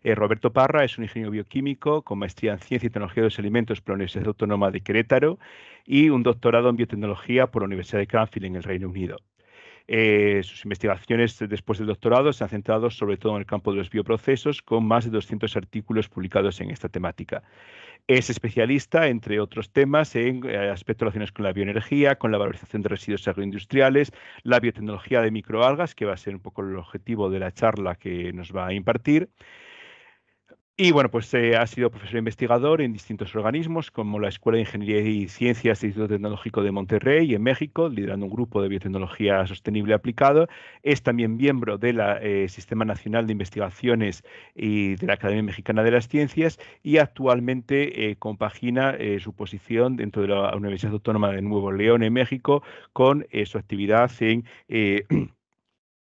Roberto Parra es un ingeniero bioquímico con maestría en Ciencia y Tecnología de los Alimentos por la Universidad Autónoma de Querétaro y un doctorado en biotecnología por la Universidad de Cranfield en el Reino Unido. Sus investigaciones después del doctorado se han centrado sobre todo en el campo de los bioprocesos, con más de 200 artículos publicados en esta temática. Es especialista, entre otros temas, en aspectos relacionados con la bioenergía, con la valorización de residuos agroindustriales, la biotecnología de microalgas, que va a ser un poco el objetivo de la charla que nos va a impartir. Y bueno, pues ha sido profesor investigador en distintos organismos, como la Escuela de Ingeniería y Ciencias del Instituto Tecnológico de Monterrey, en México, liderando un grupo de biotecnología sostenible aplicado. Es también miembro del Sistema Nacional de Investigaciones y de la Academia Mexicana de las Ciencias y actualmente compagina su posición dentro de la Universidad Autónoma de Nuevo León, en México, con su actividad en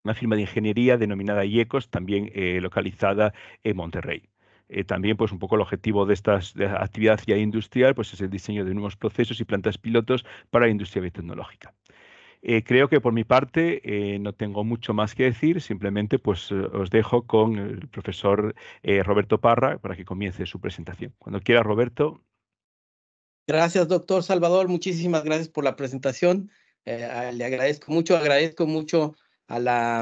una firma de ingeniería denominada IECOS, también localizada en Monterrey. También, pues, un poco el objetivo de esta actividad ya industrial, pues, es el diseño de nuevos procesos y plantas pilotos para la industria biotecnológica. Creo que por mi parte no tengo mucho más que decir, simplemente pues os dejo con el profesor Roberto Parra para que comience su presentación. Cuando quiera, Roberto. Gracias, doctor Salvador. Muchísimas gracias por la presentación. Le agradezco mucho a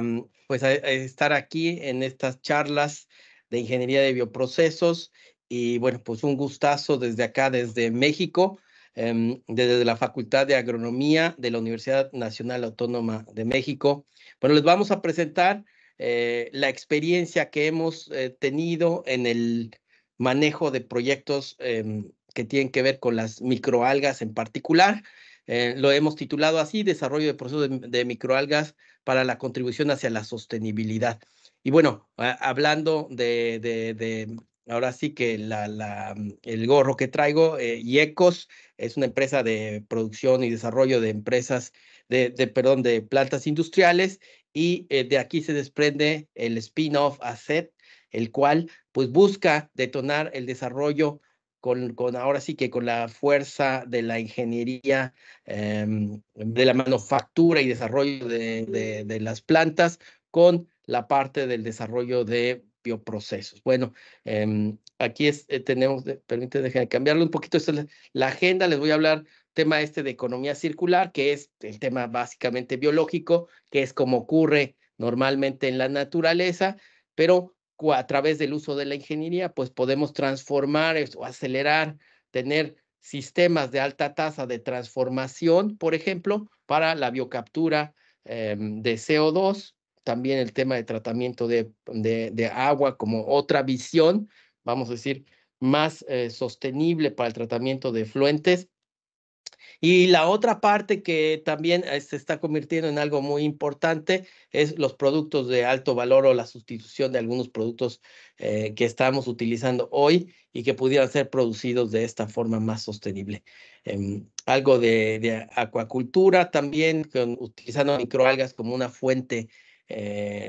a estar aquí en estas charlas de ingeniería de bioprocesos. Y bueno, pues un gustazo desde acá, desde México, desde la Facultad de Agronomía de la Universidad Nacional Autónoma de México. Bueno, les vamos a presentar la experiencia que hemos tenido en el manejo de proyectos que tienen que ver con las microalgas en particular. Lo hemos titulado así: Desarrollo de procesos de microalgas para la contribución hacia la sostenibilidad. Y bueno, hablando ahora sí que el gorro que traigo, IECOS, es una empresa de producción y desarrollo de empresas, de plantas industriales, y de aquí se desprende el spin-off ACET, el cual pues busca detonar el desarrollo ahora sí que con la fuerza de la ingeniería, de la manufactura y desarrollo de las plantas, con la parte del desarrollo de bioprocesos. Bueno, aquí tenemos, permítanme, déjenme cambiarlo un poquito. Esta es la agenda. Les voy a hablar tema de economía circular, que es el tema básicamente biológico, que es como ocurre normalmente en la naturaleza, pero a través del uso de la ingeniería, pues podemos transformar o acelerar, tener sistemas de alta tasa de transformación, por ejemplo, para la biocaptura de CO2, también el tema de tratamiento de agua como otra visión, vamos a decir, más sostenible para el tratamiento de efluentes. Y la otra parte que también se está convirtiendo en algo muy importante es los productos de alto valor, o la sustitución de algunos productos que estamos utilizando hoy y que pudieran ser producidos de esta forma más sostenible. Algo de acuacultura también, utilizando microalgas como una fuente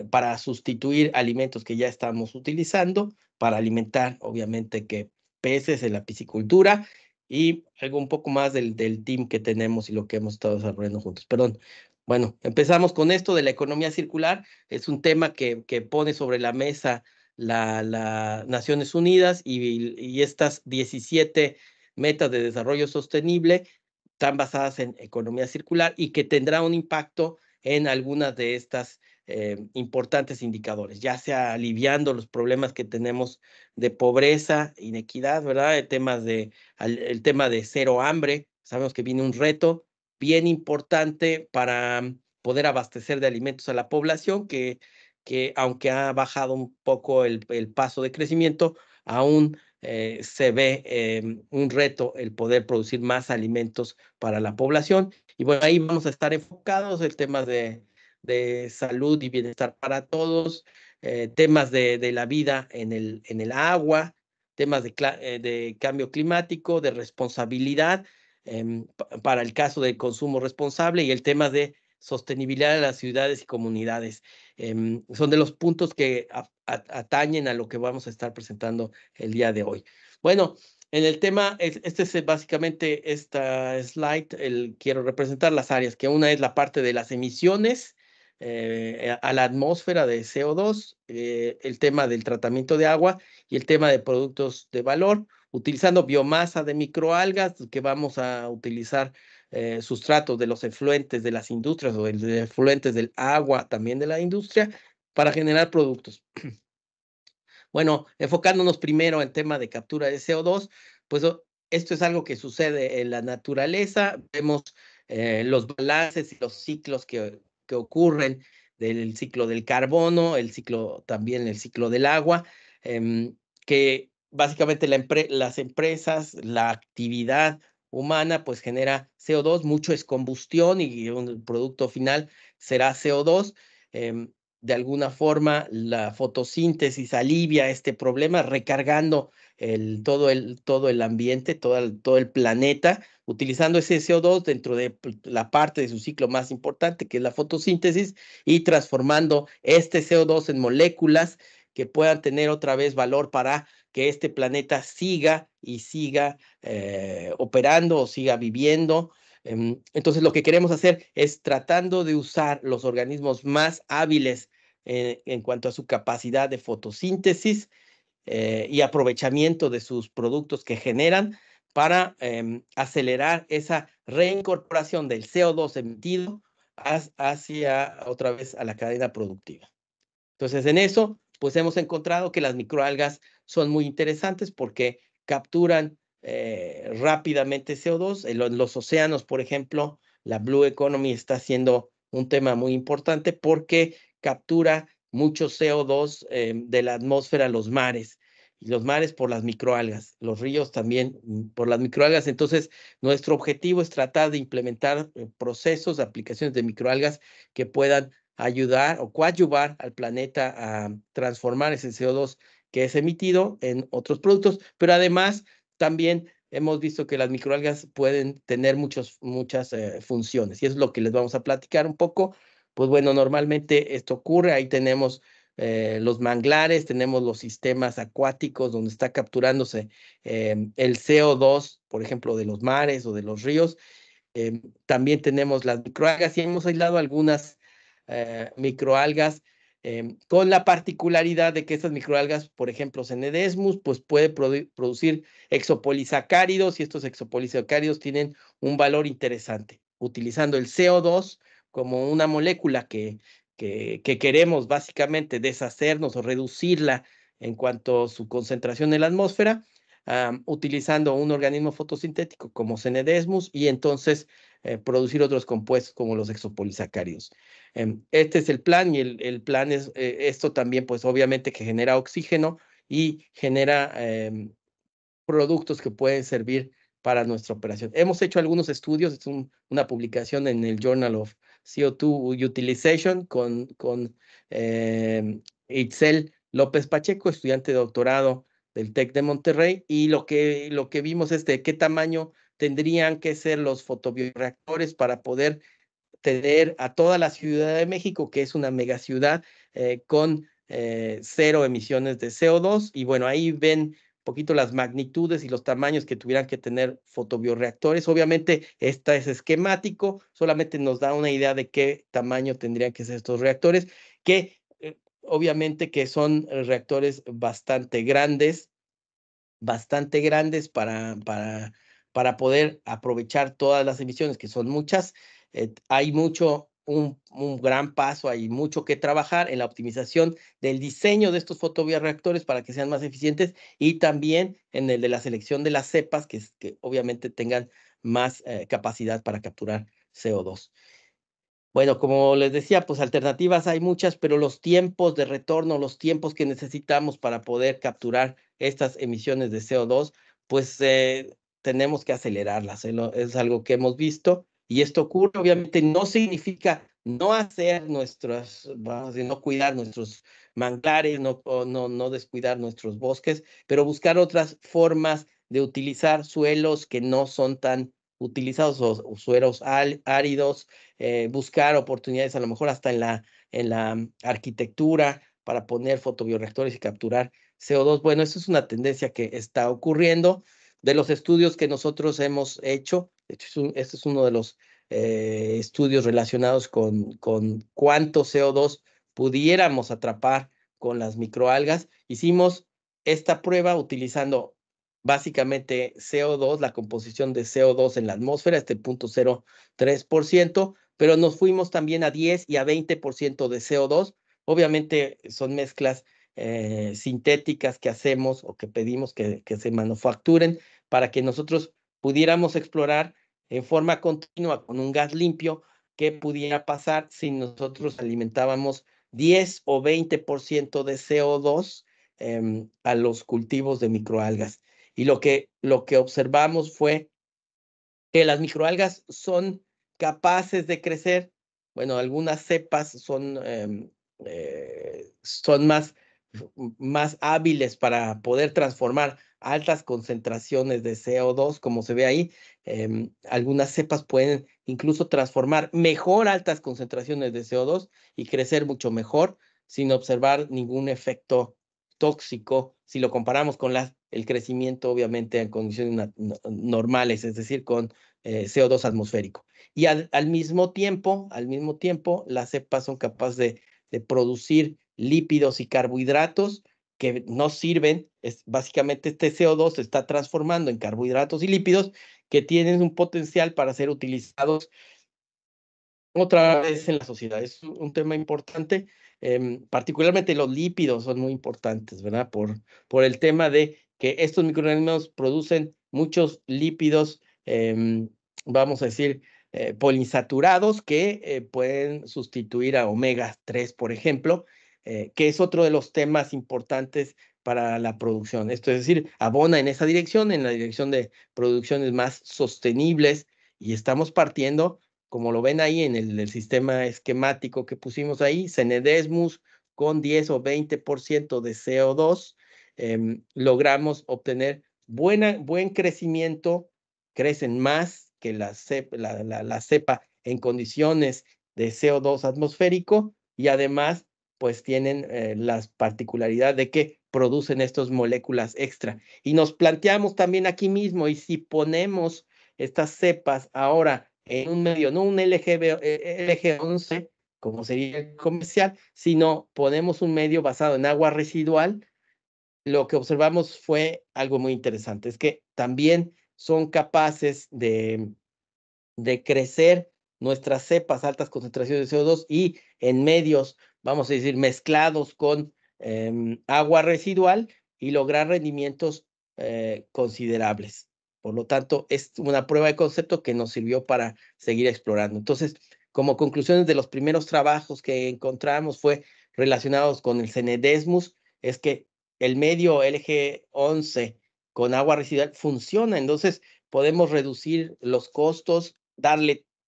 para sustituir alimentos que ya estamos utilizando, para alimentar, obviamente, que peces en la piscicultura, y algo un poco más del team que tenemos y lo que hemos estado desarrollando juntos. Perdón. Bueno, empezamos con esto de la economía circular. Es un tema que pone sobre la mesa la Naciones Unidas, y estas 17 metas de desarrollo sostenible están basadas en economía circular, y que tendrá un impacto en algunas de estas importantes indicadores, ya sea aliviando los problemas que tenemos de pobreza, inequidad, ¿verdad? El tema de cero hambre. Sabemos que viene un reto bien importante para poder abastecer de alimentos a la población, que aunque ha bajado un poco el paso de crecimiento, aún se ve un reto el poder producir más alimentos para la población. Y bueno, ahí vamos a estar enfocados en temas de salud y bienestar para todos, temas de la vida en el agua, temas de cambio climático, de responsabilidad para el caso del consumo responsable, y el tema de sostenibilidad de las ciudades y comunidades. Son de los puntos que atañen a lo que vamos a estar presentando el día de hoy. Bueno, en el tema, este es básicamente esta slide, quiero representar las áreas, que una es la parte de las emisiones a la atmósfera de CO2, el tema del tratamiento de agua y el tema de productos de valor, utilizando biomasa de microalgas que vamos a utilizar sustratos de los efluentes de las industrias o de efluentes del agua también de la industria para generar productos. Bueno, enfocándonos primero en tema de captura de CO2, pues esto es algo que sucede en la naturaleza. Vemos los balances y los ciclos que ocurren del ciclo del carbono, también el ciclo del agua, que básicamente las empresas, la actividad humana, pues genera CO2, mucho es combustión y el producto final será CO2. De alguna forma, la fotosíntesis alivia este problema, recargando todo el ambiente, todo el planeta, utilizando ese CO2 dentro de la parte de su ciclo más importante, que es la fotosíntesis, y transformando este CO2 en moléculas que puedan tener otra vez valor para que este planeta siga operando o siga viviendo. Entonces, lo que queremos hacer es tratando de usar los organismos más hábiles en cuanto a su capacidad de fotosíntesis y aprovechamiento de sus productos que generan para acelerar esa reincorporación del CO2 emitido hacia otra vez a la cadena productiva. Entonces, en eso, pues hemos encontrado que las microalgas son muy interesantes porque capturan rápidamente CO2. En los océanos, por ejemplo, la Blue Economy está siendo un tema muy importante porque captura mucho CO2 de la atmósfera, los mares, y los mares por las microalgas, los ríos también por las microalgas. Entonces, nuestro objetivo es tratar de implementar procesos, aplicaciones de microalgas que puedan ayudar o coadyuvar al planeta a transformar ese CO2 que es emitido en otros productos, pero además también hemos visto que las microalgas pueden tener muchas funciones y eso es lo que les vamos a platicar un poco. Pues bueno, normalmente esto ocurre, ahí tenemos los manglares, tenemos los sistemas acuáticos donde está capturándose el CO2, por ejemplo, de los mares o de los ríos. También tenemos las microalgas y hemos aislado algunas microalgas con la particularidad de que estas microalgas, por ejemplo, Cnidesmus, pues puede producir exopolisacáridos y estos exopolisacáridos tienen un valor interesante, utilizando el CO2 como una molécula que queremos básicamente deshacernos o reducirla en cuanto a su concentración en la atmósfera, utilizando un organismo fotosintético como Cnidesmus y entonces producir otros compuestos como los exopolisacáridos. Este es el plan y el plan es esto también, pues obviamente que genera oxígeno y genera productos que pueden servir para nuestra operación. Hemos hecho algunos estudios, es una publicación en el Journal of CO2 Utilization con Itzel López Pacheco, estudiante de doctorado del TEC de Monterrey, y lo que vimos es de qué tamaño tendrían que ser los fotobioreactores para poder tener a toda la Ciudad de México, que es una megaciudad con 0 emisiones de CO2. Y bueno, ahí ven un poquito las magnitudes y los tamaños que tuvieran que tener fotobioreactores. Obviamente, esta es esquemático, solamente nos da una idea de qué tamaño tendrían que ser estos reactores, que obviamente que son reactores bastante grandes para poder aprovechar todas las emisiones, que son muchas. Hay un gran paso, hay mucho que trabajar en la optimización del diseño de estos fotobioreactores para que sean más eficientes y también en el de la selección de las cepas que obviamente tengan más capacidad para capturar CO2. Bueno, como les decía, pues alternativas hay muchas, pero los tiempos de retorno, los tiempos que necesitamos para poder capturar estas emisiones de CO2, pues tenemos que acelerarlas. Es algo que hemos visto y esto ocurre. Obviamente no significa no hacer no cuidar nuestros manglares, no descuidar nuestros bosques, pero buscar otras formas de utilizar suelos que no son tan utilizados o suelos áridos, buscar oportunidades a lo mejor hasta en la arquitectura para poner fotobioreactores y capturar CO2. Bueno, eso es una tendencia que está ocurriendo. De los estudios que nosotros hemos hecho, de hecho, este es uno de los estudios relacionados con cuánto CO2 pudiéramos atrapar con las microalgas. Hicimos esta prueba utilizando básicamente CO2, la composición de CO2 en la atmósfera, 0.03%, pero nos fuimos también a 10 y a 20% de CO2. Obviamente son mezclas sintéticas que hacemos o que pedimos que se manufacturen para que nosotros pudiéramos explorar en forma continua con un gas limpio qué pudiera pasar si nosotros alimentábamos 10 o 20% de CO2 a los cultivos de microalgas. Y lo que observamos fue que las microalgas son capaces de crecer. Bueno, algunas cepas son más hábiles para poder transformar altas concentraciones de CO2, como se ve ahí. Algunas cepas pueden incluso transformar mejor altas concentraciones de CO2 y crecer mucho mejor sin observar ningún efecto tóxico si lo comparamos con el crecimiento, obviamente, en condiciones normales, es decir, con CO2 atmosférico. Y al mismo tiempo, las cepas son capaces de producir lípidos y carbohidratos que no sirven. Básicamente este CO2 se está transformando en carbohidratos y lípidos que tienen un potencial para ser utilizados otra vez en la sociedad. Es un tema importante. Particularmente los lípidos son muy importantes, ¿verdad? Por el tema de que estos microorganismos producen muchos lípidos, vamos a decir, poliinsaturados que pueden sustituir a omega 3, por ejemplo, que es otro de los temas importantes para la producción. Esto es decir, abona en esa dirección, en la dirección de producciones más sostenibles, y estamos partiendo, como lo ven ahí en el sistema esquemático que pusimos ahí, Cenedesmus con 10 o 20% de CO2, logramos obtener buen crecimiento, crecen más que la cepa en condiciones de CO2 atmosférico, y además pues tienen las particularidades de que producen estas moléculas extra. Y nos planteamos también aquí mismo, y si ponemos estas cepas ahora en un medio, no un LG11, como sería el comercial, sino ponemos un medio basado en agua residual, lo que observamos fue algo muy interesante, es que también son capaces de crecer nuestras cepas a altas concentraciones de CO2 y en medios, vamos a decir, mezclados con agua residual, y lograr rendimientos considerables. Por lo tanto, es una prueba de concepto que nos sirvió para seguir explorando. Entonces, como conclusiones de los primeros trabajos que encontramos fue relacionados con el Cenedesmus, es que el medio LG11 con agua residual funciona. Entonces, podemos reducir los costos,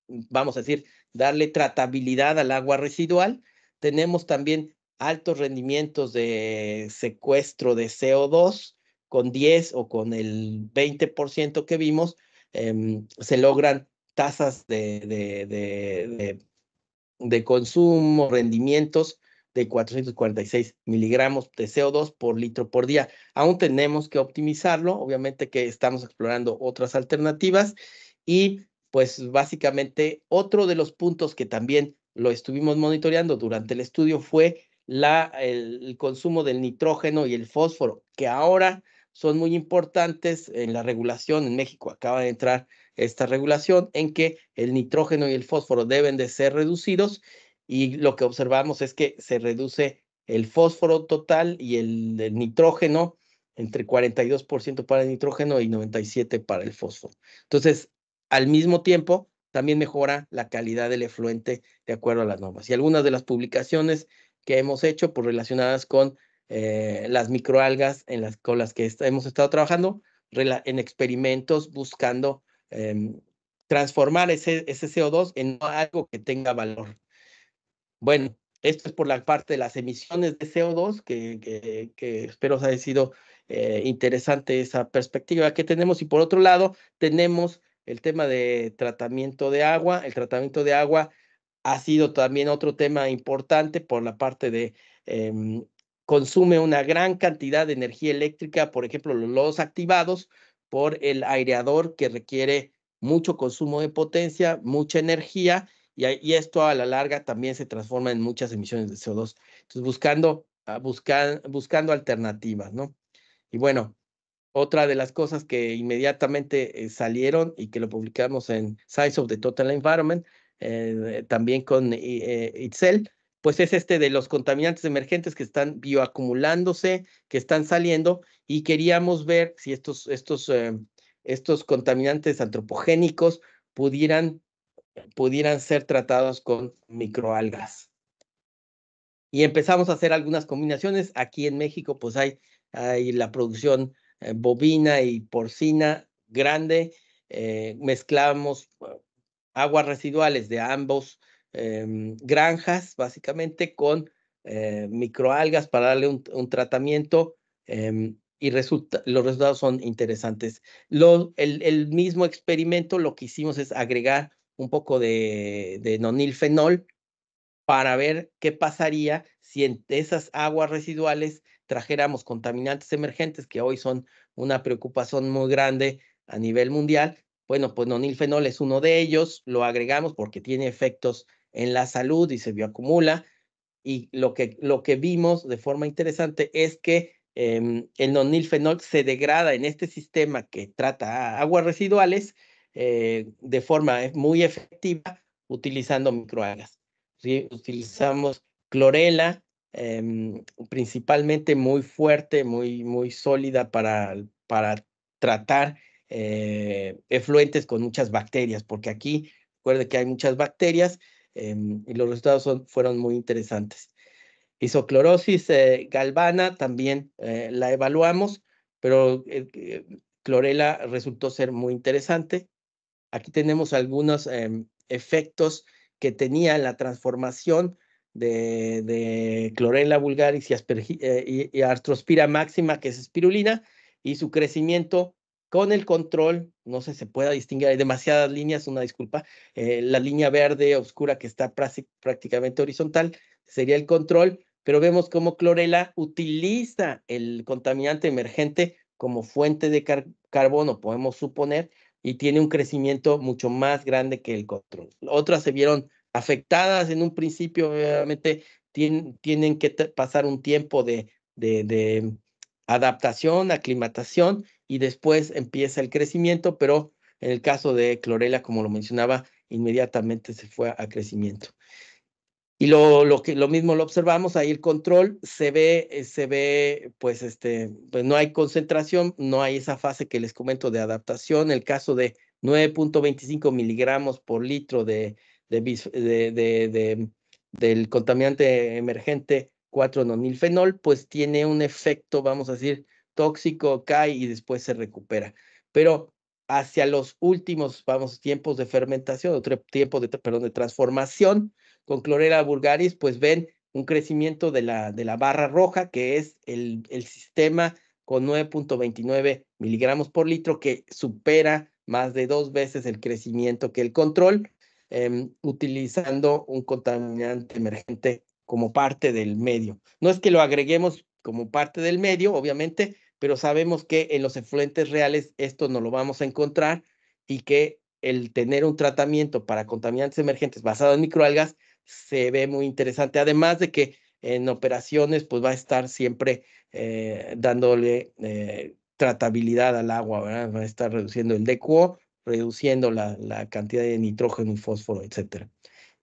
vamos a decir, darle tratabilidad al agua residual. Tenemos también altos rendimientos de secuestro de CO2, con 10 o con el 20% que vimos, se logran tasas de consumo, rendimientos de 446 miligramos de CO2 por litro por día. Aún tenemos que optimizarlo, obviamente que estamos explorando otras alternativas, y pues básicamente otro de los puntos que también lo estuvimos monitoreando durante el estudio fue el consumo del nitrógeno y el fósforo, que ahora son muy importantes en la regulación. En México acaba de entrar esta regulación en que el nitrógeno y el fósforo deben de ser reducidos, y lo que observamos es que se reduce el fósforo total y el nitrógeno entre 42% para el nitrógeno y 97% para el fósforo. Entonces, al mismo tiempo, también mejora la calidad del efluente de acuerdo a las normas. Y algunas de las publicaciones que hemos hecho pues, relacionadas con las microalgas con las que hemos estado trabajando en experimentos buscando transformar ese CO2 en algo que tenga valor. Bueno, esto es por la parte de las emisiones de CO2, que espero haya sido interesante esa perspectiva que tenemos. Y por otro lado, tenemos el tema de tratamiento de agua. El tratamiento de agua ha sido también otro tema importante por la parte de consume una gran cantidad de energía eléctrica, por ejemplo, los lodos activados por el aireador que requiere mucho consumo de potencia, mucha energía, y esto a la larga también se transforma en muchas emisiones de CO2. Entonces, buscando alternativas, ¿no? Y bueno, otra de las cosas que inmediatamente salieron y que lo publicamos en Science of the Total Environment, también con Itzel, pues es de los contaminantes emergentes que están bioacumulándose, que están saliendo, y queríamos ver si estos contaminantes antropogénicos pudieran ser tratados con microalgas. Y empezamos a hacer algunas combinaciones. Aquí en México, pues hay la producción bovina y porcina grande. Mezclamos aguas residuales de ambos granjas, básicamente, con microalgas para darle un tratamiento, y los resultados son interesantes. El mismo experimento, lo que hicimos es agregar un poco de nonilfenol para ver qué pasaría si en esas aguas residuales trajéramos contaminantes emergentes, que hoy son una preocupación muy grande a nivel mundial. Bueno, pues nonilfenol es uno de ellos, lo agregamos porque tiene efectos en la salud y se bioacumula. Y lo que vimos de forma interesante es que el nonilfenol se degrada en este sistema que trata aguas residuales de forma muy efectiva utilizando microalgas. ¿Sí? Utilizamos clorela, principalmente muy fuerte, muy sólida para tratar efluentes con muchas bacterias, porque aquí, recuerde que hay muchas bacterias, y los resultados fueron muy interesantes. Isoclorosis galvana también la evaluamos, pero clorela resultó ser muy interesante. Aquí tenemos algunos efectos que tenía la transformación de clorela vulgaris y Arthrospira máxima, que es espirulina, y su crecimiento con el control. No sé si se pueda distinguir, hay demasiadas líneas, una disculpa. La línea verde oscura que está prácticamente horizontal sería el control, pero vemos cómo clorela utiliza el contaminante emergente como fuente de carbono, podemos suponer, y tiene un crecimiento mucho más grande que el control. Otras se vieron afectadas en un principio, obviamente tienen que pasar un tiempo de adaptación, aclimatación, y después empieza el crecimiento, pero en el caso de clorela, como lo mencionaba, inmediatamente se fue a crecimiento. Y lo mismo lo observamos, ahí el control se ve, pues, pues no hay concentración, no hay esa fase que les comento de adaptación. El caso de 9.25 miligramos por litro del contaminante emergente 4-nonilfenol, pues tiene un efecto, vamos a decir, tóxico, cae y después se recupera. Pero hacia los últimos, tiempos de fermentación, tiempos de transformación, con clorela vulgaris, pues ven un crecimiento de la barra roja, que es el sistema con 9.29 miligramos por litro, que supera más de 2 veces el crecimiento que el control, utilizando un contaminante emergente como parte del medio. No es que lo agreguemos como parte del medio, obviamente, pero sabemos que en los efluentes reales esto no lo vamos a encontrar, y que el tener un tratamiento para contaminantes emergentes basado en microalgas se ve muy interesante, además de que en operaciones pues va a estar siempre dándole tratabilidad al agua, ¿verdad? Va a estar reduciendo el DQO, reduciendo la cantidad de nitrógeno y fósforo, etcétera.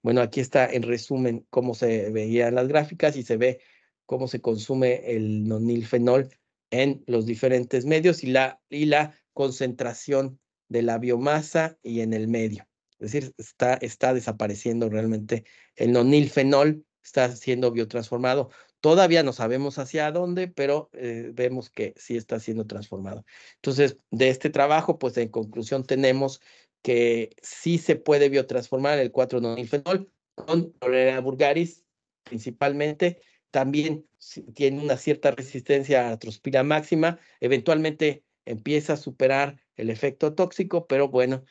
Bueno, aquí está en resumen cómo se veían las gráficas, y se ve cómo se consume el nonilfenol en los diferentes medios, y la concentración de la biomasa y en el medio. Es decir, está desapareciendo realmente el nonilfenol, está siendo biotransformado. Todavía no sabemos hacia dónde, pero vemos que sí está siendo transformado. Entonces, de este trabajo, pues en conclusión tenemos que sí se puede biotransformar el 4-nonilfenol con clorela vulgaris principalmente. También tiene una cierta resistencia a Arthrospira máxima. Eventualmente empieza a superar el efecto tóxico, pero bueno,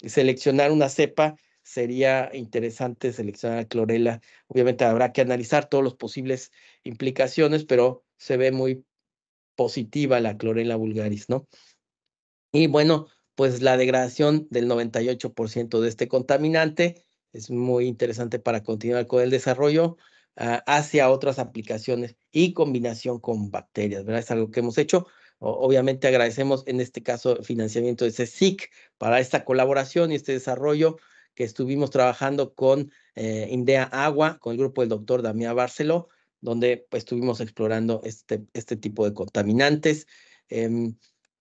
seleccionar una cepa sería interesante, seleccionar clorela. Obviamente habrá que analizar todas las posibles implicaciones, pero se ve muy positiva la clorela vulgaris, ¿no? Y bueno, pues la degradación del 98% de este contaminante. Es muy interesante para continuar con el desarrollo hacia otras aplicaciones y combinación con bacterias, ¿verdad? Es algo que hemos hecho. Obviamente agradecemos en este caso el financiamiento de CSIC para esta colaboración y este desarrollo que estuvimos trabajando con INDEA Agua, con el grupo del doctor Damián Barceló, donde pues estuvimos explorando este tipo de contaminantes.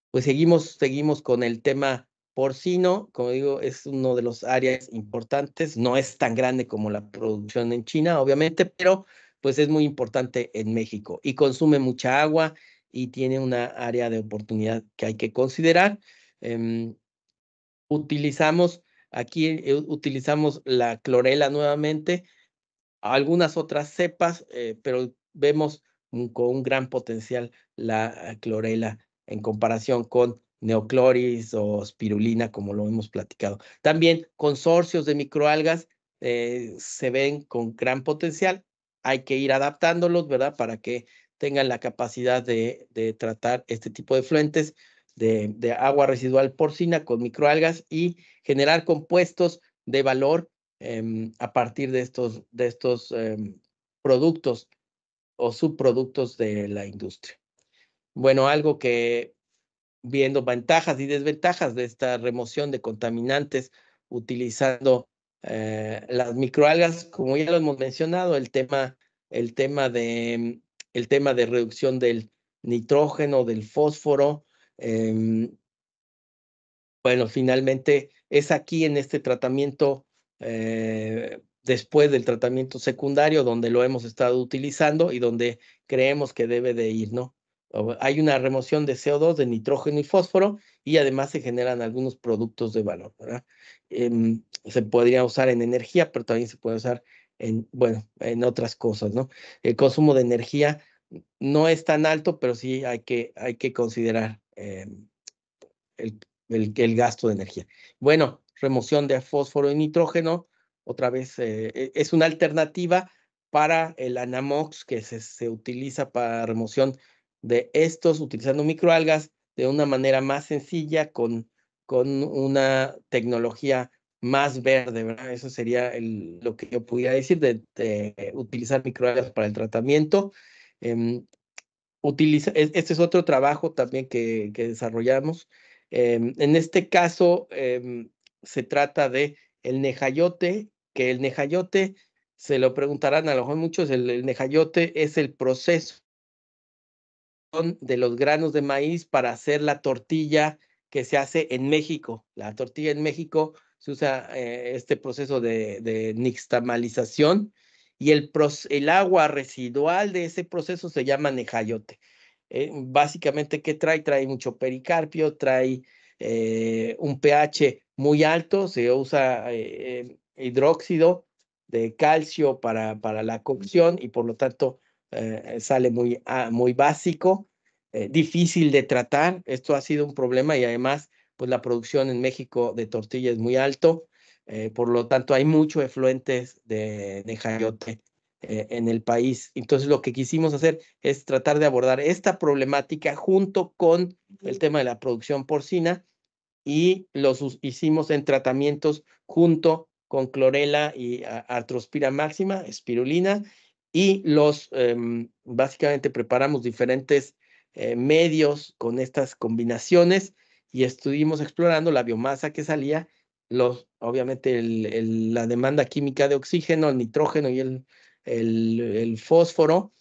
Pues seguimos con el tema porcino. Como digo, es uno de los áreas importantes. No es tan grande como la producción en China, obviamente, pero pues es muy importante en México y consume mucha agua y tiene una área de oportunidad que hay que considerar. Utilizamos utilizamos la clorela nuevamente, algunas otras cepas, pero vemos con un gran potencial la clorela en comparación con neocloris o spirulina, como lo hemos platicado. También consorcios de microalgas se ven con gran potencial. Hay que ir adaptándolos, ¿verdad? Para que tengan la capacidad de tratar este tipo de efluentes de agua residual porcina con microalgas y generar compuestos de valor a partir de estos productos o subproductos de la industria. Bueno, algo que viendo ventajas y desventajas de esta remoción de contaminantes utilizando las microalgas, como ya lo hemos mencionado, el tema de reducción del nitrógeno, del fósforo. Bueno, finalmente es aquí en este tratamiento, después del tratamiento secundario, donde lo hemos estado utilizando y donde creemos que debe de ir, ¿no? Hay una remoción de CO2, de nitrógeno y fósforo, y además se generan algunos productos de valor, ¿verdad? Se podría usar en energía, pero también se puede usar en otras cosas, ¿no? El consumo de energía no es tan alto, pero sí hay que considerar el gasto de energía. Bueno, remoción de fósforo y nitrógeno, otra vez es una alternativa para el Anamox que se utiliza para remoción de estos, utilizando microalgas de una manera más sencilla, con una tecnología más verde, ¿verdad? Eso sería lo que yo pudiera decir de utilizar microalgas para el tratamiento. Este es otro trabajo también que desarrollamos. En este caso, se trata de el nejayote, que el nejayote, se lo preguntarán a lo mejor muchos, el nejayote es el proceso de los granos de maíz para hacer la tortilla que se hace en México. La tortilla en México se usa este proceso de nixtamalización y el agua residual de ese proceso se llama nejayote. Básicamente, ¿qué trae? Trae mucho pericarpio, trae un pH muy alto, se usa hidróxido de calcio para la cocción y por lo tanto sale muy básico, difícil de tratar. Esto ha sido un problema y además, pues la producción en México de tortilla es muy alto, por lo tanto hay muchos efluentes de chayote en el país. Entonces lo que quisimos hacer es tratar de abordar esta problemática junto con el tema de la producción porcina y los hicimos en tratamientos junto con clorela y artrospira máxima, espirulina, y básicamente preparamos diferentes medios con estas combinaciones y estuvimos explorando la biomasa que salía, obviamente la demanda química de oxígeno, el nitrógeno y el fósforo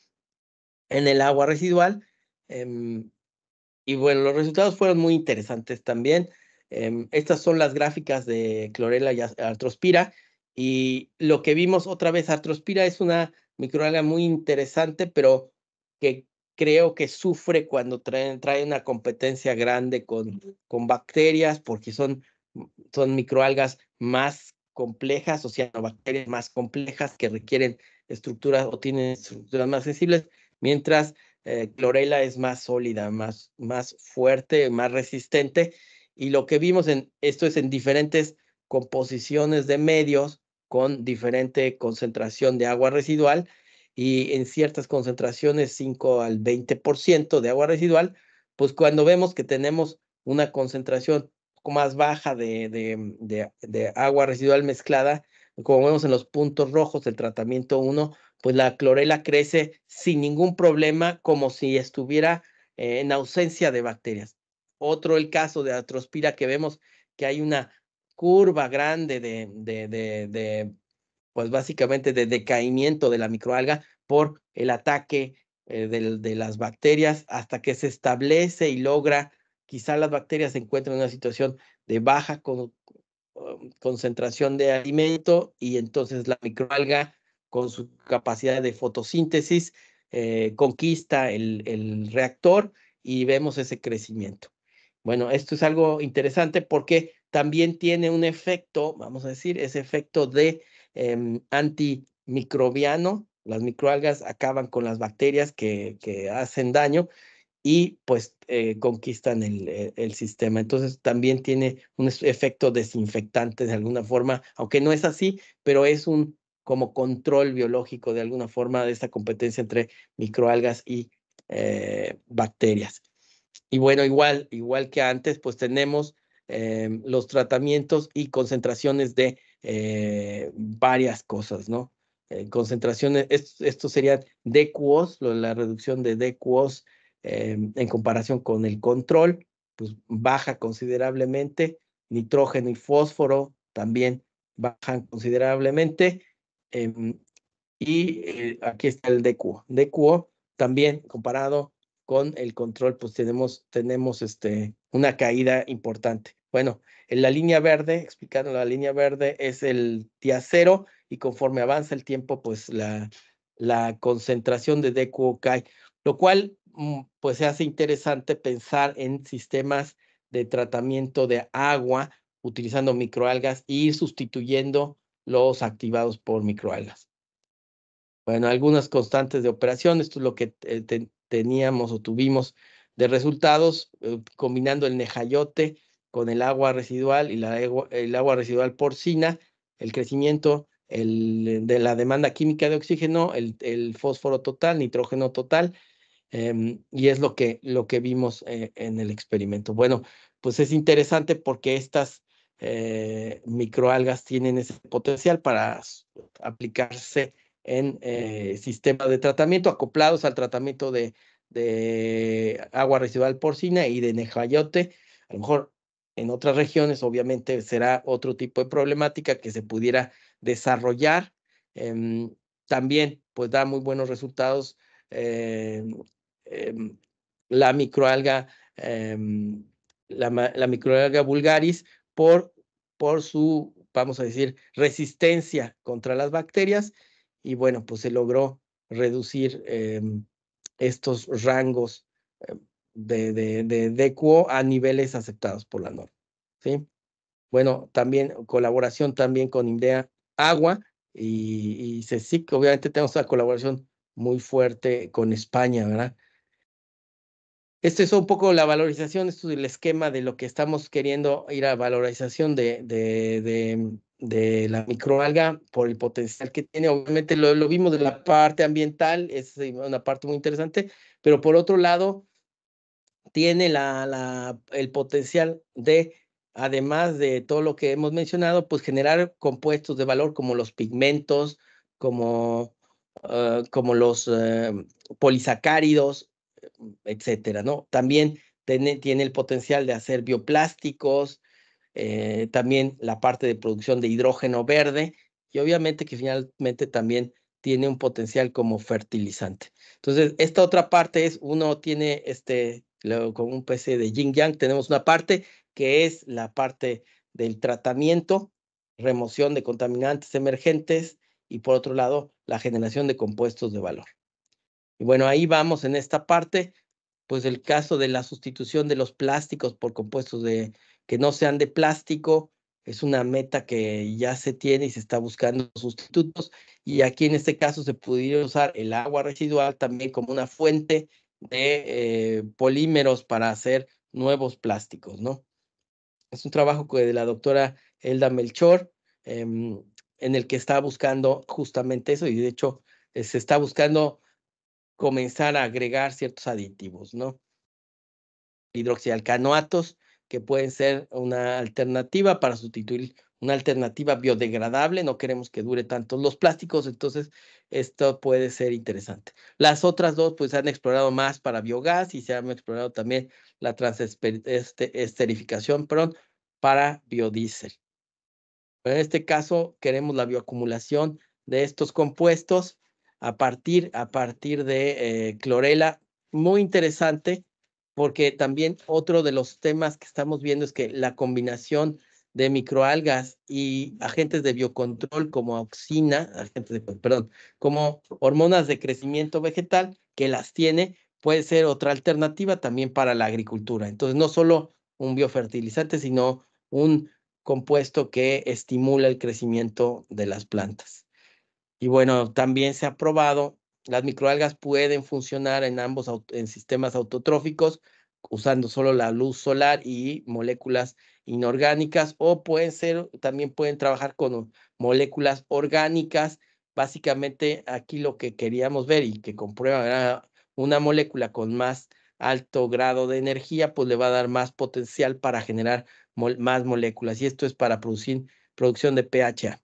en el agua residual. Y bueno, los resultados fueron muy interesantes también. Estas son las gráficas de clorela y artrospira. Y lo que vimos otra vez, artrospira es una microalga muy interesante, pero que creo que sufre cuando trae una competencia grande con bacterias, porque son microalgas más complejas, o sea, bacterias más complejas que requieren estructuras o tienen estructuras más sensibles, mientras clorela es más sólida, más fuerte, más resistente. Y lo que vimos esto es en diferentes composiciones de medios con diferente concentración de agua residual y en ciertas concentraciones 5 al 20% de agua residual, pues cuando vemos que tenemos una concentración poco más baja de agua residual mezclada, como vemos en los puntos rojos del tratamiento 1, pues la clorela crece sin ningún problema, como si estuviera en ausencia de bacterias. Otro el caso de Atrospira, que vemos que hay una curva grande pues básicamente de decaimiento de la microalga por el ataque de las bacterias, hasta que se establece y logra, quizá las bacterias se encuentran en una situación de baja concentración de alimento, y entonces la microalga, con su capacidad de fotosíntesis, conquista el reactor y vemos ese crecimiento. Bueno, esto es algo interesante porque también tiene un efecto, vamos a decir, ese efecto de antimicrobiano. Las microalgas acaban con las bacterias que hacen daño y pues conquistan el sistema. Entonces también tiene un efecto desinfectante de alguna forma, aunque no es así, pero es un como control biológico de alguna forma de esta competencia entre microalgas y bacterias. Y bueno, igual que antes, pues tenemos los tratamientos y concentraciones de varias cosas, ¿no? Concentraciones, estos serían DQOs, la reducción de DQOs en comparación con el control, pues baja considerablemente. Nitrógeno y fósforo también bajan considerablemente. Y aquí está el DQO. DQO también comparado con el control, pues tenemos una caída importante. Bueno, en la línea verde, explicando, la línea verde es el día cero, y conforme avanza el tiempo, pues la concentración de DQO cae, lo cual pues se hace interesante pensar en sistemas de tratamiento de agua utilizando microalgas e ir sustituyendo los activados por microalgas. Bueno, algunas constantes de operación, esto es lo que teníamos o tuvimos de resultados, combinando el nejayote con el agua residual y el agua residual porcina, el crecimiento de la demanda química de oxígeno, el fósforo total, nitrógeno total, y es lo que vimos en el experimento. Bueno, pues es interesante porque estas microalgas tienen ese potencial para aplicarse en sistemas de tratamiento acoplados al tratamiento de agua residual porcina y de nejayote. A lo mejor en otras regiones obviamente será otro tipo de problemática que se pudiera desarrollar. También pues da muy buenos resultados la microalga, la microalga vulgaris por su, vamos a decir, resistencia contra las bacterias, y bueno, pues se logró reducir estos rangos de DQO a niveles aceptados por la norma, ¿sí? Bueno, también colaboración también con INDEA Agua y CSIC. Obviamente tenemos una colaboración muy fuerte con España, ¿verdad? Esto es un poco la valorización, esto es el esquema de lo que estamos queriendo ir a valorización de la microalga por el potencial que tiene. Obviamente lo vimos de la parte ambiental, es una parte muy interesante, pero por otro lado tiene el potencial de, además de todo lo que hemos mencionado, pues generar compuestos de valor como los pigmentos, como los polisacáridos, etcétera, ¿no? También tiene el potencial de hacer bioplásticos, también la parte de producción de hidrógeno verde, y obviamente que finalmente también tiene un potencial como fertilizante. Entonces, esta otra parte es, uno tiene como un especie de yin yang, tenemos una parte que es la parte del tratamiento, remoción de contaminantes emergentes, y por otro lado, la generación de compuestos de valor. Y bueno, ahí vamos en esta parte, pues el caso de la sustitución de los plásticos por compuestos que no sean de plástico, es una meta que ya se tiene y se está buscando sustitutos. Y aquí en este caso se pudiera usar el agua residual también como una fuente de polímeros para hacer nuevos plásticos, ¿no? Es un trabajo de la doctora Elda Melchor, en el que está buscando justamente eso, y de hecho se está buscando comenzar a agregar ciertos aditivos, ¿no? Hidroxialcanoatos que pueden ser una alternativa para sustituir una alternativa biodegradable. No queremos que dure tanto los plásticos, entonces esto puede ser interesante. Las otras dos pues se han explorado más para biogás y se han explorado también la esterificación, para biodiesel. Pero en este caso queremos la bioacumulación de estos compuestos a partir de clorela. Muy interesante, porque también otro de los temas que estamos viendo es que la combinación de microalgas y agentes de biocontrol como auxina, como hormonas de crecimiento vegetal, que las tiene, puede ser otra alternativa también para la agricultura. Entonces, no solo un biofertilizante, sino un compuesto que estimula el crecimiento de las plantas. Y bueno, también se ha probado, las microalgas pueden funcionar en ambos en sistemas autotróficos, usando solo la luz solar y moléculas inorgánicas, o también pueden trabajar con moléculas orgánicas. Básicamente, aquí lo que queríamos ver y que comprueba era una molécula con más alto grado de energía, pues le va a dar más potencial para generar más moléculas, y esto es para producción de PHA.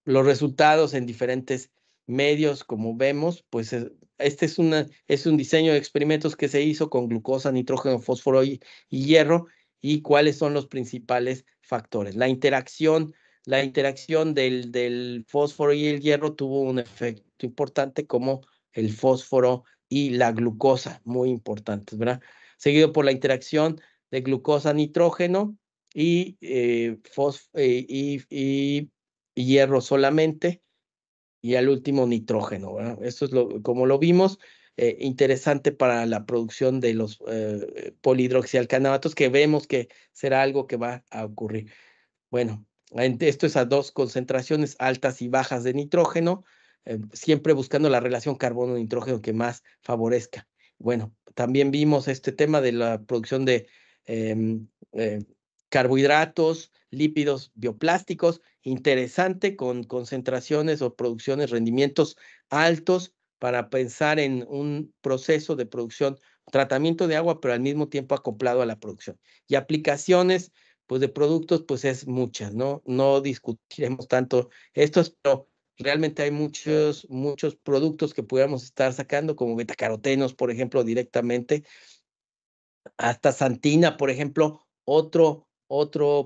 Los resultados en diferentes medios, como vemos, pues este es un diseño de experimentos que se hizo con glucosa, nitrógeno, fósforo y hierro, y cuáles son los principales factores. La interacción del fósforo y el hierro tuvo un efecto importante, como el fósforo y la glucosa, muy importantes, ¿verdad? Seguido por la interacción de glucosa-nitrógeno y hierro solamente, y al último nitrógeno, ¿verdad? Esto es como lo vimos, interesante para la producción de los polihidroxialcanatos, que vemos que será algo que va a ocurrir. Bueno, esto es a 2 concentraciones altas y bajas de nitrógeno, siempre buscando la relación carbono-nitrógeno que más favorezca. Bueno, también vimos este tema de la producción de carbohidratos, lípidos bioplásticos, interesante, con concentraciones o producciones, rendimientos altos, para pensar en un proceso de producción, tratamiento de agua, pero al mismo tiempo acoplado a la producción. Y aplicaciones, pues de productos, pues es muchas, ¿no? No discutiremos tanto estos, pero realmente hay muchos productos que pudiéramos estar sacando, como betacarotenos, por ejemplo, directamente, hasta santina, por ejemplo, otro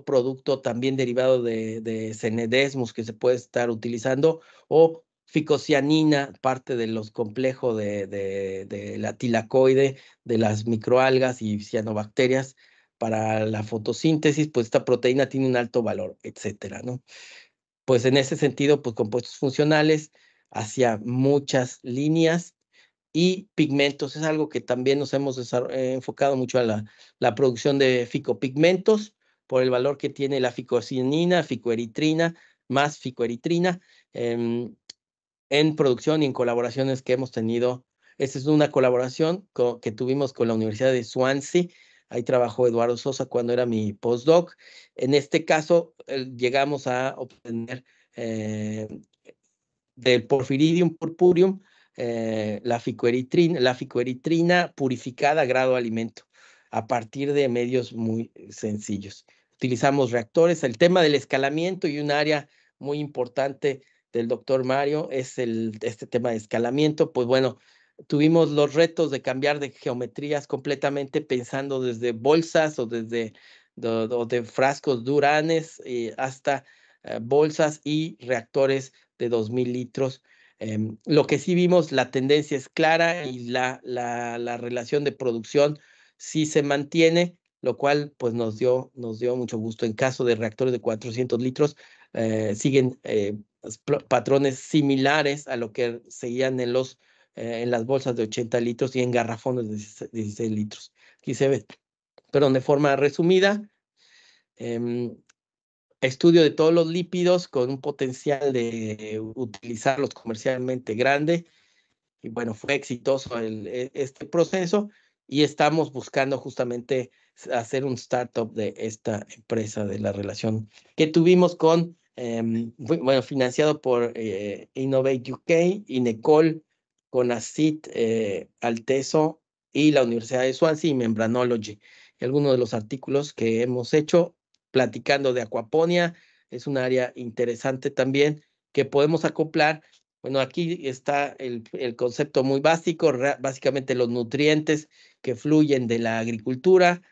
producto también derivado de Cenedesmus que se puede estar utilizando, o ficocianina, parte de los complejos de la tilacoide, de las microalgas y cianobacterias para la fotosíntesis. Pues esta proteína tiene un alto valor, etcétera, ¿no? Pues en ese sentido, pues compuestos funcionales hacia muchas líneas. Y pigmentos es algo que también nos hemos enfocado mucho a la producción de ficopigmentos, por el valor que tiene la ficocianina, ficoeritrina, más ficoeritrina, en producción y en colaboraciones que hemos tenido. Esta es una colaboración que tuvimos con la Universidad de Swansea. Ahí trabajó Eduardo Sosa cuando era mi postdoc. En este caso, llegamos a obtener del Porphyridium purpureum, la ficoeritrina purificada a grado alimento, a partir de medios muy sencillos. Utilizamos reactores. El tema del escalamiento, y un área muy importante del doctor Mario, es este tema de escalamiento. Pues bueno, tuvimos los retos de cambiar de geometrías completamente, pensando desde bolsas o desde de frascos duranes, hasta bolsas y reactores de 2,000 litros. Lo que sí vimos, la tendencia es clara, y la relación de producción sí se mantiene, lo cual pues nos dio mucho gusto. En caso de reactores de 400 litros, siguen patrones similares a lo que seguían en las bolsas de 80 litros y en garrafones de 16 litros. Aquí se ve, pero de forma resumida, estudio de todos los lípidos con un potencial de utilizarlos comercialmente grande. Y bueno, fue exitoso este proceso, y estamos buscando justamente hacer un startup de esta empresa, de la relación que tuvimos con, financiado por Innovate UK, INECOL, CONACYT, Alteso y la Universidad de Swansea y Membranology. algunos de los artículos que hemos hecho platicando de acuaponia. Es un área interesante también que podemos acoplar. Bueno, aquí está el concepto muy básico, básicamente los nutrientes que fluyen de la agricultura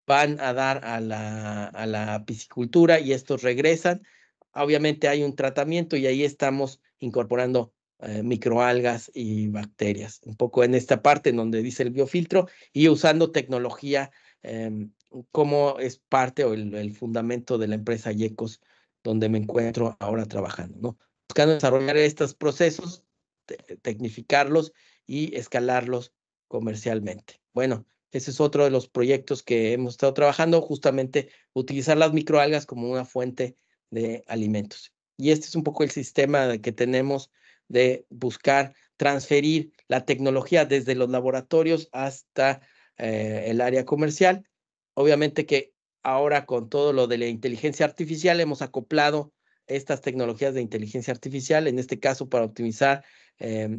van a dar a la piscicultura y estos regresan. Obviamente hay un tratamiento y ahí estamos incorporando microalgas y bacterias, un poco en esta parte en donde dice el biofiltro y usando tecnología como es parte o el fundamento de la empresa Yecos, donde me encuentro ahora trabajando, ¿no? Buscando desarrollar estos procesos, tecnificarlos y escalarlos comercialmente. Bueno, ese es otro de los proyectos que hemos estado trabajando, justamente utilizar las microalgas como una fuente de alimentos. Y este es un poco el sistema que tenemos de buscar transferir la tecnología desde los laboratorios hasta el área comercial. Obviamente que ahora con todo lo de la inteligencia artificial hemos acoplado estas tecnologías de inteligencia artificial, en este caso para optimizar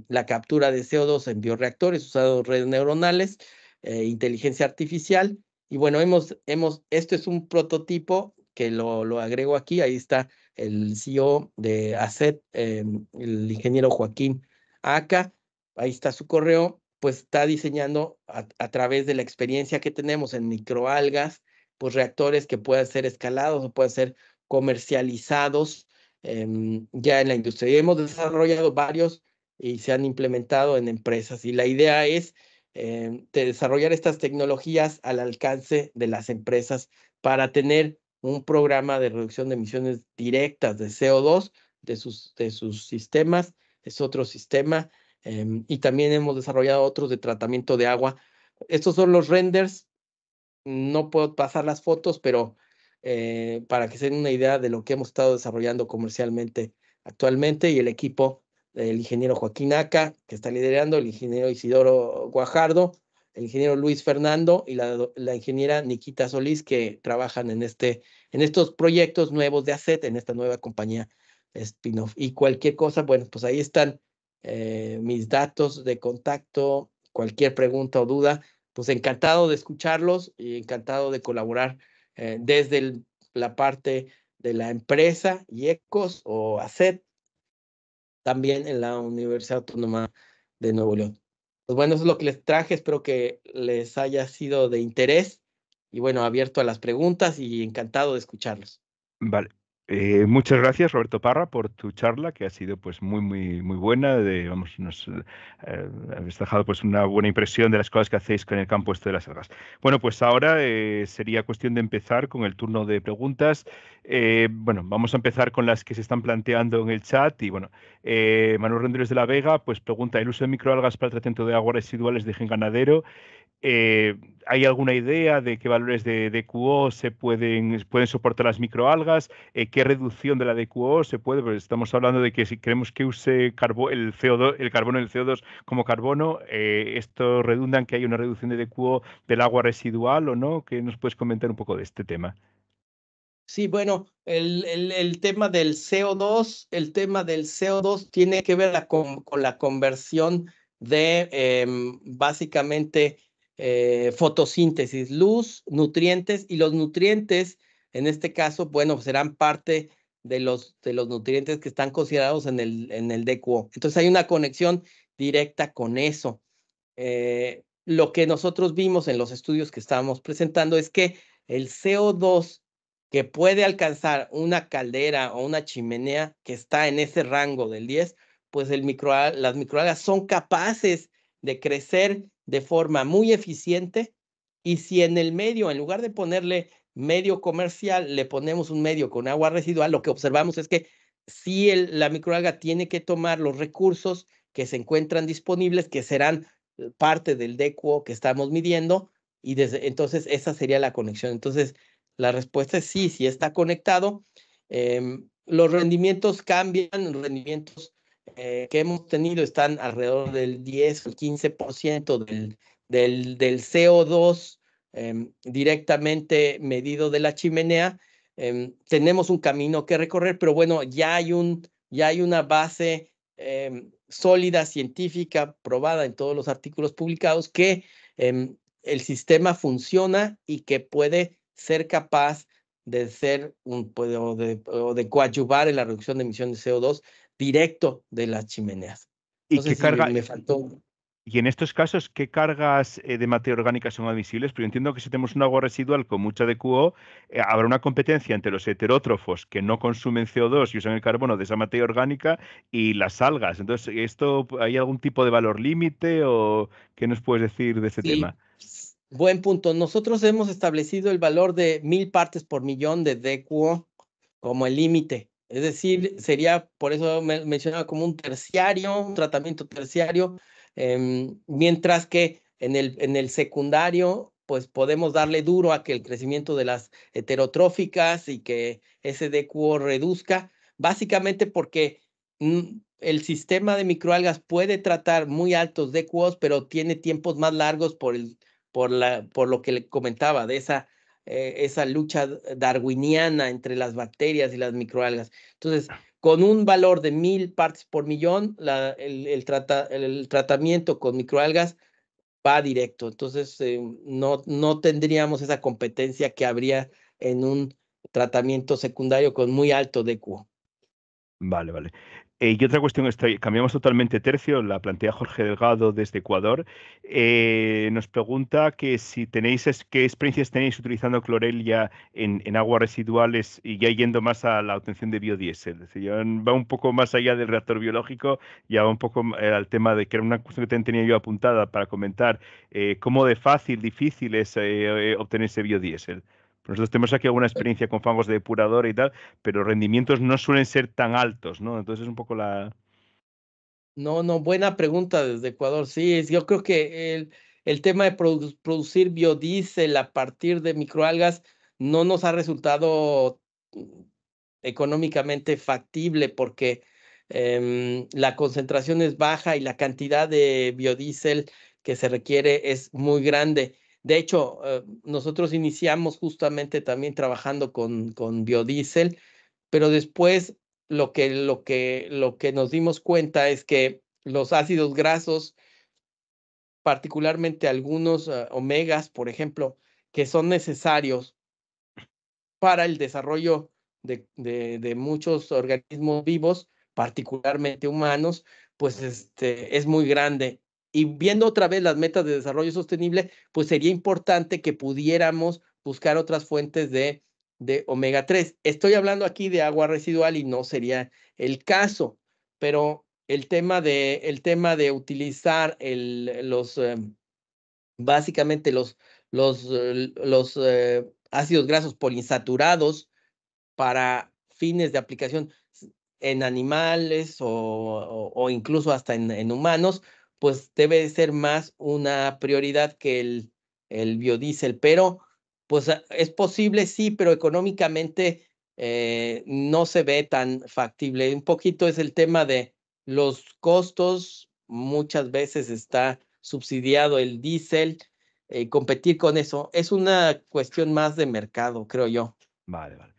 la captura de CO2 en bioreactores usando redes neuronales, inteligencia artificial. Y bueno, esto es un prototipo que lo agrego aquí, ahí está el CEO de ACET, el ingeniero Joaquín Aca, ahí está su correo, pues está diseñando a través de la experiencia que tenemos en microalgas, pues reactores que puedan ser escalados o puedan ser comercializados ya en la industria. Y hemos desarrollado varios y se han implementado en empresas. Y la idea es de desarrollar estas tecnologías al alcance de las empresas para tener un programa de reducción de emisiones directas de CO2 de sus sistemas. Es otro sistema. Y también hemos desarrollado otros de tratamiento de agua. Estos son los renders. No puedo pasar las fotos, pero para que se den una idea de lo que hemos estado desarrollando comercialmente actualmente y el equipo del ingeniero Joaquín Aca, que está liderando, el ingeniero Isidoro Guajardo, el ingeniero Luis Fernando y la ingeniera Nikita Solís, que trabajan en estos proyectos nuevos de ACET, en esta nueva compañía spin-off. Y cualquier cosa, bueno, pues ahí están mis datos de contacto, cualquier pregunta o duda pues encantado de escucharlos y encantado de colaborar desde la parte de la empresa Yecos o ACET, también en la Universidad Autónoma de Nuevo León. Pues bueno, eso es lo que les traje, espero que les haya sido de interés y bueno, abierto a las preguntas y encantado de escucharlos. Vale. Muchas gracias, Roberto Parra, por tu charla, que ha sido pues muy buena. Vamos, habéis dejado pues una buena impresión de las cosas que hacéis con el campo este de las algas. Bueno, pues ahora sería cuestión de empezar con el turno de preguntas. Bueno, vamos a empezar con las que se están planteando en el chat. Y bueno, Manuel Renderos de la Vega pues pregunta: ¿el uso de microalgas para el tratamiento de aguas residuales de gen ganadero? Eh, ¿Hay alguna idea de qué valores de DQO pueden soportar las microalgas? ¿Qué reducción de la DQO se puede? Pues estamos hablando de que si queremos que use el CO2, el carbono y el CO2 como carbono, ¿esto redunda en que hay una reducción de DQO del agua residual o no? ¿Qué nos puedes comentar un poco de este tema? Sí, bueno, el tema del CO2 tiene que ver con la conversión de básicamente fotosíntesis, luz, nutrientes, y los nutrientes, en este caso, bueno, serán parte de los nutrientes que están considerados en el DQO. Entonces hay una conexión directa con eso. Lo que nosotros vimos en los estudios que estábamos presentando es que el CO2 que puede alcanzar una caldera o una chimenea que está en ese rango del 10, pues las microalgas son capaces de crecer de forma muy eficiente. Y si en el medio, en lugar de ponerle medio comercial, le ponemos un medio con agua residual, lo que observamos es que si la microalga tiene que tomar los recursos que se encuentran disponibles, que serán parte del DQO que estamos midiendo, y entonces esa sería la conexión. Entonces, la respuesta es sí, sí está conectado. Los rendimientos cambian, los rendimientos que hemos tenido están alrededor del 10 o 15% del CO2 directamente medido de la chimenea. Tenemos un camino que recorrer, pero bueno, ya hay una base sólida, científica, probada en todos los artículos publicados, que el sistema funciona y que puede ser capaz de ser o de coadyuvar en la reducción de emisiones de CO2 directo de las chimeneas. ¿Y No sé qué si carga? me faltó. Y en estos casos, ¿qué cargas de materia orgánica son admisibles? Porque yo entiendo que si tenemos un agua residual con mucha DQO, habrá una competencia entre los heterótrofos que no consumen CO2 y usan el carbono de esa materia orgánica y las algas. Entonces, ¿hay algún tipo de valor límite o qué nos puedes decir de ese Sí, tema? buen punto. Nosotros hemos establecido el valor de 1000 partes por millón de DQO como el límite. Es decir, sería, por eso mencionaba como un terciario, un tratamiento terciario, mientras que en el secundario, pues podemos darle duro a que el crecimiento de las heterotróficas y que ese DQO reduzca, básicamente porque el sistema de microalgas puede tratar muy altos DQOs, pero tiene tiempos más largos por lo que le comentaba de esa lucha darwiniana entre las bacterias y las microalgas. Entonces, con un valor de 1000 partes por millón, el tratamiento con microalgas va directo. Entonces, no tendríamos esa competencia que habría en un tratamiento secundario con muy alto DQO. Vale, vale. Y otra cuestión, cambiamos totalmente tercio, la plantea Jorge Delgado desde Ecuador. Nos pregunta que si qué experiencias tenéis utilizando clorelia en aguas residuales y ya yendo más a la obtención de biodiesel. Es decir, ya va un poco más allá del reactor biológico, ya va un poco al tema de que era una cuestión que tenía yo apuntada para comentar, cómo de fácil, difícil es obtener ese biodiesel. Nosotros tenemos aquí alguna experiencia con fangos de depurador y tal, pero rendimientos no suelen ser tan altos, ¿no? Entonces es un poco la... No, no, buena pregunta desde Ecuador. Sí, yo creo que el tema de producir biodiesel a partir de microalgas no nos ha resultado mm, económicamente factible porque la concentración es baja y la cantidad de biodiesel que se requiere es muy grande. De hecho, nosotros iniciamos justamente también trabajando con biodiesel, pero después lo que nos dimos cuenta es que los ácidos grasos, particularmente algunos omegas, por ejemplo, que son necesarios para el desarrollo de muchos organismos vivos, particularmente humanos, pues es muy grande. Y viendo otra vez las metas de desarrollo sostenible, pues sería importante que pudiéramos buscar otras fuentes de omega 3. Estoy hablando aquí de agua residual y no sería el caso, pero el tema de utilizar básicamente los ácidos grasos poliinsaturados para fines de aplicación en animales o incluso hasta en humanos, pues debe ser más una prioridad que el biodiesel. Pero pues es posible, sí, pero económicamente no se ve tan factible. Un poquito es el tema de los costos, muchas veces está subsidiado el diésel, competir con eso es una cuestión más de mercado, creo yo. Vale, vale.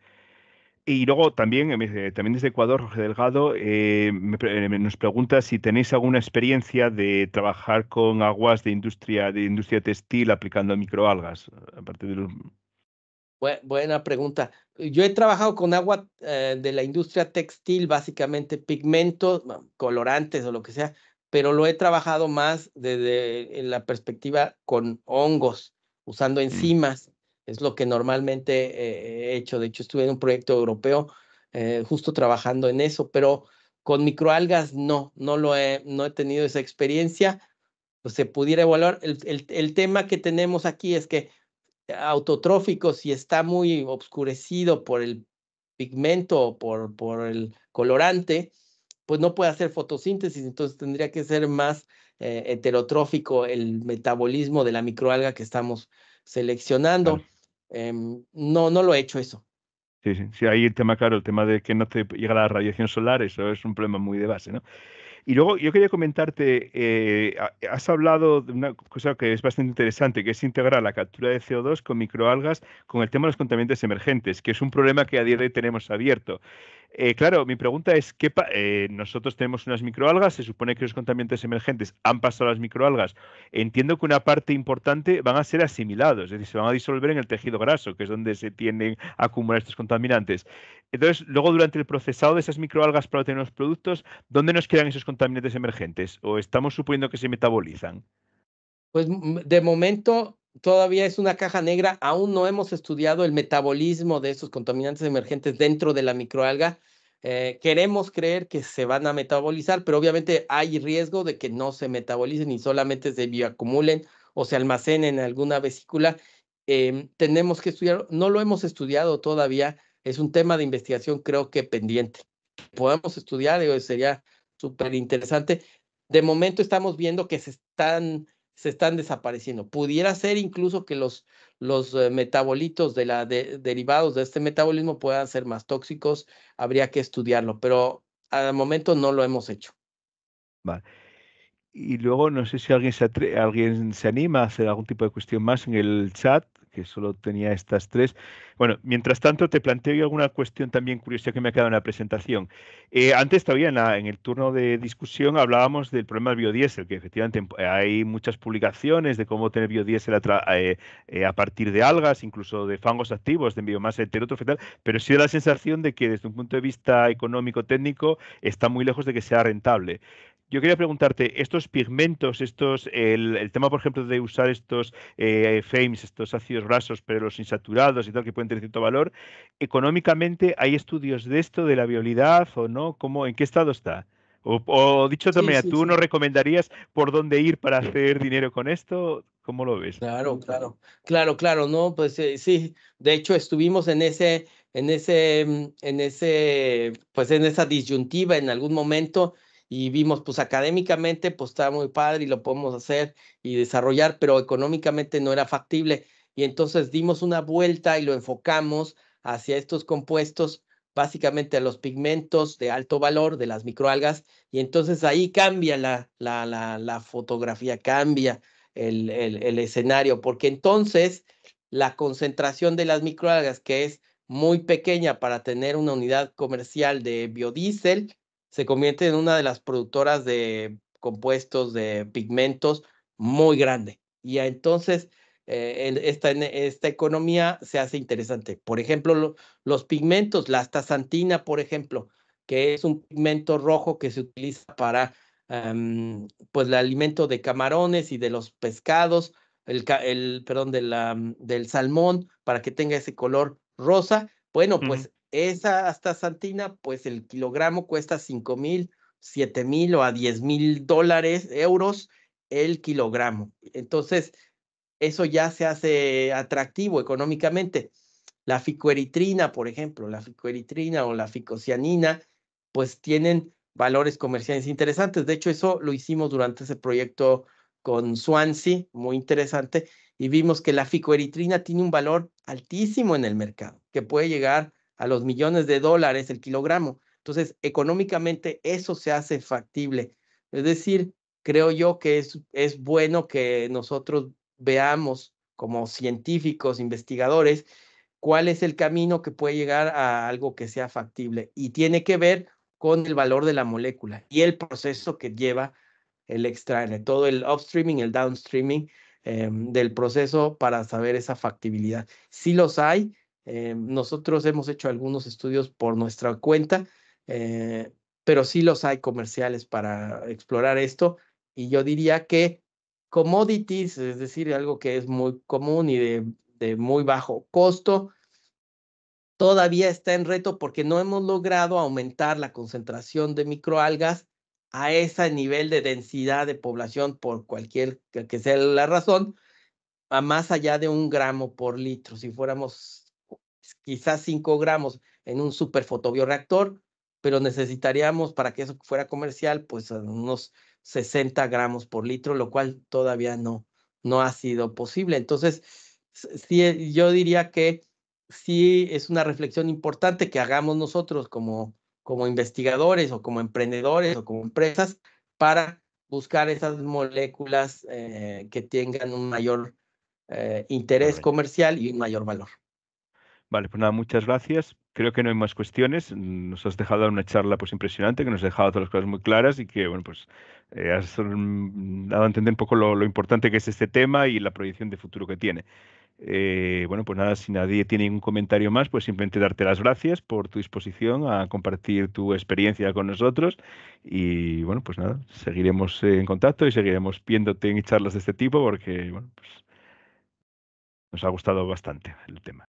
Y luego también, también desde Ecuador, Jorge Delgado, nos pregunta si tenéis alguna experiencia de trabajar con aguas de industria textil aplicando microalgas, aparte de los... Buena pregunta. Yo he trabajado con agua de la industria textil, básicamente pigmentos, colorantes o lo que sea, pero lo he trabajado más desde en la perspectiva con hongos, usando Mm, enzimas. Es lo que normalmente he hecho. De hecho, estuve en un proyecto europeo justo trabajando en eso, pero con microalgas no he tenido esa experiencia. Pues se pudiera evaluar. El tema que tenemos aquí es que autotrófico, si está muy obscurecido por el pigmento o por el colorante, pues no puede hacer fotosíntesis, entonces tendría que ser más heterotrófico el metabolismo de la microalga que estamos claro. seleccionando. No lo he hecho eso. Sí, sí, sí, ahí el tema, claro, el tema de que no te llega la radiación solar, eso es un problema muy de base, ¿no? Y luego yo quería comentarte, has hablado de una cosa que es bastante interesante, que es integrar la captura de CO2 con microalgas con el tema de los contaminantes emergentes, que es un problema que a día de hoy tenemos abierto. Claro, mi pregunta es, nosotros tenemos unas microalgas, se supone que los contaminantes emergentes han pasado a las microalgas. Entiendo que una parte importante van a ser asimilados, es decir, se van a disolver en el tejido graso, que es donde se tienden a acumular estos contaminantes. Entonces, luego durante el procesado de esas microalgas para obtener los productos, ¿dónde nos quedan esos contaminantes emergentes? ¿O estamos suponiendo que se metabolizan? Pues de momento todavía es una caja negra, aún no hemos estudiado el metabolismo de esos contaminantes emergentes dentro de la microalga. Queremos creer que se van a metabolizar, pero obviamente hay riesgo de que no se metabolicen y solamente se bioacumulen o se almacenen en alguna vesícula. Tenemos que estudiar, no lo hemos estudiado todavía, es un tema de investigación creo que pendiente. Podemos estudiar, sería súper interesante. De momento estamos viendo que se están desapareciendo. Pudiera ser incluso que los metabolitos derivados de este metabolismo puedan ser más tóxicos, habría que estudiarlo, pero al momento no lo hemos hecho. Vale. Y luego no sé si alguien se anima a hacer algún tipo de cuestión más en el chat, que solo tenía estas tres. Bueno, mientras tanto te planteo yo alguna cuestión también curiosa que me ha quedado en la presentación. Antes todavía en el turno de discusión hablábamos del problema del biodiesel, que efectivamente hay muchas publicaciones de cómo tener biodiesel a partir de algas, incluso de fangos activos, de biomasa heterótrofa y tal, pero sí da la sensación de que desde un punto de vista económico-técnico está muy lejos de que sea rentable. Yo quería preguntarte, estos pigmentos, el tema, por ejemplo, de usar estos FAMES, estos ácidos grasos, pero los insaturados y tal, que pueden tener cierto valor, económicamente, ¿hay estudios de esto, de la viabilidad o no? ¿En qué estado está? O dicho de otra Sí, manera, sí, ¿tú sí. nos recomendarías por dónde ir para hacer dinero con esto? ¿Cómo lo ves? Claro, claro, claro, claro, no, pues sí, de hecho estuvimos pues en esa disyuntiva en algún momento y vimos, pues académicamente, pues está muy padre y lo podemos hacer y desarrollar, pero económicamente no era factible. Y entonces dimos una vuelta y lo enfocamos hacia estos compuestos, básicamente a los pigmentos de alto valor de las microalgas, y entonces ahí cambia la fotografía, cambia el escenario, porque entonces la concentración de las microalgas, que es muy pequeña para tener una unidad comercial de biodiesel, se convierte en una de las productoras de compuestos de pigmentos muy grande. Y entonces esta economía se hace interesante. Por ejemplo, los pigmentos, la astaxantina, por ejemplo, que es un pigmento rojo que se utiliza para pues el alimento de camarones y de los pescados, perdón, del salmón, para que tenga ese color rosa. Bueno, Ujú. pues esa astaxantina, pues el kilogramo cuesta 5,000, 7,000 o a $10,000, euros el kilogramo. Entonces, eso ya se hace atractivo económicamente. La ficoeritrina, por ejemplo, la ficoeritrina o la ficocianina, pues tienen valores comerciales interesantes. De hecho, eso lo hicimos durante ese proyecto con Swansea, muy interesante, y vimos que la ficoeritrina tiene un valor altísimo en el mercado, que puede llegar a los millones de dólares el kilogramo. Entonces, económicamente eso se hace factible. Es decir, creo yo que es bueno que nosotros veamos como científicos, investigadores, cuál es el camino que puede llegar a algo que sea factible. Y tiene que ver con el valor de la molécula y el proceso que lleva el extraer, todo el upstreaming, el downstreaming del proceso para saber esa factibilidad. Sí los hay. Nosotros hemos hecho algunos estudios por nuestra cuenta, pero sí los hay comerciales para explorar esto. Y yo diría que commodities, es decir, algo que es muy común y de muy bajo costo, todavía está en reto porque no hemos logrado aumentar la concentración de microalgas a ese nivel de densidad de población por cualquier que sea la razón, a más allá de 1 gramo por litro. Si fuéramos quizás 5 gramos en un super fotobioreactor, pero necesitaríamos para que eso fuera comercial, pues unos 60 gramos por litro, lo cual todavía no ha sido posible. Entonces, sí, yo diría que sí es una reflexión importante que hagamos nosotros como investigadores o como emprendedores o como empresas para buscar esas moléculas que tengan un mayor interés Desarrollo. comercial y un mayor valor. Vale, pues nada, muchas gracias. creo que no hay más cuestiones. Nos has dejado una charla pues impresionante, que nos ha dejado todas las cosas muy claras y que, bueno, pues has dado a entender un poco lo importante que es este tema y la proyección de futuro que tiene. Bueno, pues nada, si nadie tiene ningún comentario más, pues simplemente darte las gracias por tu disposición a compartir tu experiencia con nosotros y bueno, pues nada, seguiremos en contacto y seguiremos viéndote en charlas de este tipo porque, bueno, pues nos ha gustado bastante el tema.